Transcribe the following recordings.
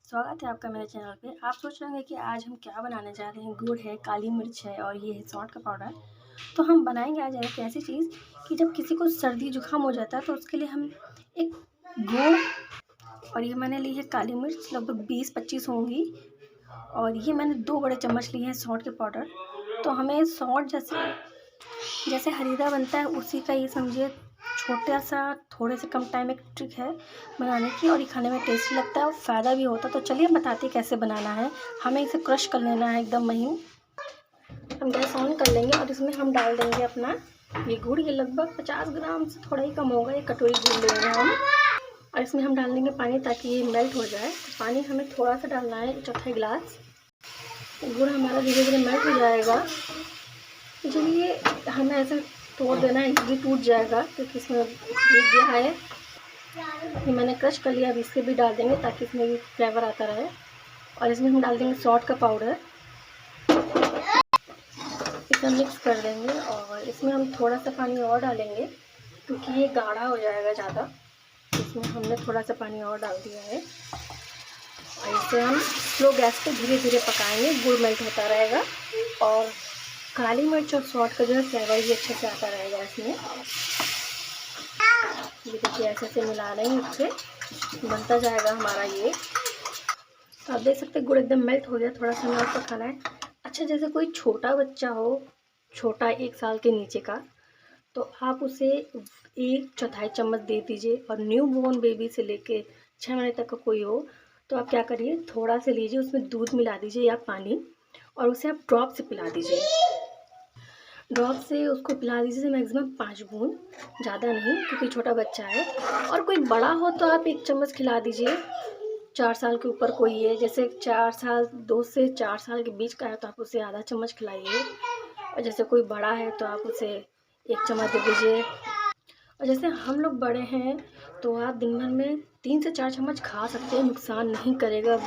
स्वागत है आपका मेरे चैनल पे। आप सोच रहे होंगे कि आज हम क्या बनाने जा रहे हैं। गुड़ है, काली मिर्च है और ये है सौंठ का पाउडर। तो हम बनाएंगे आज एक ऐसी चीज़ कि जब किसी को सर्दी जुकाम हो जाता है तो उसके लिए हम एक गुड़ और ये मैंने ली है काली मिर्च, लगभग 20-25 होंगी। और ये मैंने 2 बड़े चम्मच लिए हैं सौंठ के पाउडर। तो हमें सौंठ जैसे जैसे हरीरा बनता है उसी का ये समझिए छोटा सा, थोड़े से कम टाइम एक ट्रिक है बनाने की, और ये खाने में टेस्टी लगता है और फ़ायदा भी होता है। तो चलिए हम बताते हैं कैसे बनाना है। हमें इसे क्रश कर लेना है एकदम महीन। हम गैस ऑन कर लेंगे और इसमें हम डाल देंगे अपना ये गुड़। ये लगभग 50 ग्राम से थोड़ा ही कम होगा, 1 कटोरी गुड़ लेंगे हम। और इसमें हम डाल देंगे पानी ताकि ये मेल्ट हो जाए। पानी हमें थोड़ा सा डालना है, 1/4 गिलास। गुड़ हमारा धीरे धीरे मेल्ट हो जाएगा। जब ये हमें ऐसा तोड़ देना है, ये टूट जाएगा क्योंकि इसमें ये गया है। ये मैंने क्रश कर लिया। अब इसे भी डाल देंगे ताकि इसमें भी फ्लेवर आता रहे। और इसमें हम डाल देंगे सौंठ का पाउडर। इसे मिक्स कर देंगे और इसमें हम थोड़ा सा पानी और डालेंगे क्योंकि ये गाढ़ा हो जाएगा ज़्यादा। इसमें हमने थोड़ा सा पानी और डाल दिया है और इसे हम स्लो गैस पे धीरे धीरे पकाएंगे। गुड़ मेल्ट होता रहेगा और काली मिर्च और सौंठ का जो है फ्लेवर भी अच्छे से आता रहेगा इसमें। ये देखिए ऐसे से मिला रहे हैं, इससे बनता जाएगा हमारा ये। आप देख सकते हैं गुड़ एकदम मेल्ट हो गया। थोड़ा सा हमें और पकाना है। अच्छा, जैसे कोई छोटा बच्चा हो, छोटा 1 साल के नीचे का, तो आप उसे 1/4 चम्मच दे दीजिए। और न्यू बॉर्न बेबी से लेके 6 महीने तक का कोई हो तो आप क्या करिए, थोड़ा सा लीजिए, उसमें दूध मिला दीजिए या पानी, और उसे आप ड्रॉप से पिला दीजिए। ड्रॉप से उसको पिला दीजिए मैक्सिमम 5 बूंद, ज़्यादा नहीं क्योंकि छोटा बच्चा है। और कोई बड़ा हो तो आप 1 चम्मच खिला दीजिए। 4 साल के ऊपर कोई है, जैसे 4 साल 2 से 4 साल के बीच का है तो आप उसे आधा चम्मच खिलाइए। और जैसे कोई बड़ा है तो आप उसे 1 चम्मच दे दीजिए। और जैसे हम लोग बड़े हैं तो आप दिन भर में 3 से 4 चम्मच खा सकते हैं, नुकसान नहीं करेगा।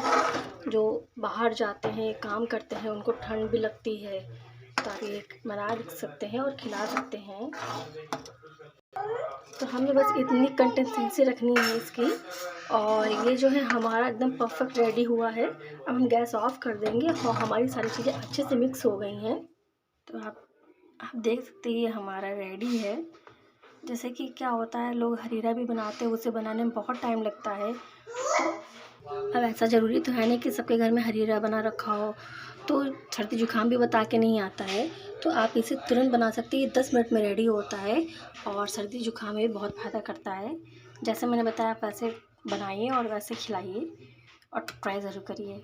जो बाहर जाते हैं, काम करते हैं, उनको ठंड भी लगती है तो आप ये बना सकते हैं और खिला सकते हैं। तो हमें बस इतनी कंसिस्टेंसी रखनी है इसकी। और ये जो है हमारा एकदम परफेक्ट रेडी हुआ है। अब हम गैस ऑफ कर देंगे और हमारी सारी चीज़ें अच्छे से मिक्स हो गई हैं। तो आप देख सकते हैं ये हमारा रेडी है। जैसे कि क्या होता है, लोग हरीरा भी बनाते हैं, उसे बनाने में बहुत टाइम लगता है। अब ऐसा ज़रूरी तो है नहीं कि सबके घर में हरीरा बना रखा हो, तो सर्दी जुकाम भी बता के नहीं आता है। तो आप इसे तुरंत बना सकते हैं। ये 10 मिनट में रेडी होता है और सर्दी जुकाम में भी बहुत फ़ायदा करता है। जैसे मैंने बताया आप वैसे बनाइए और वैसे खिलाइए और ट्राई ज़रूर करिए।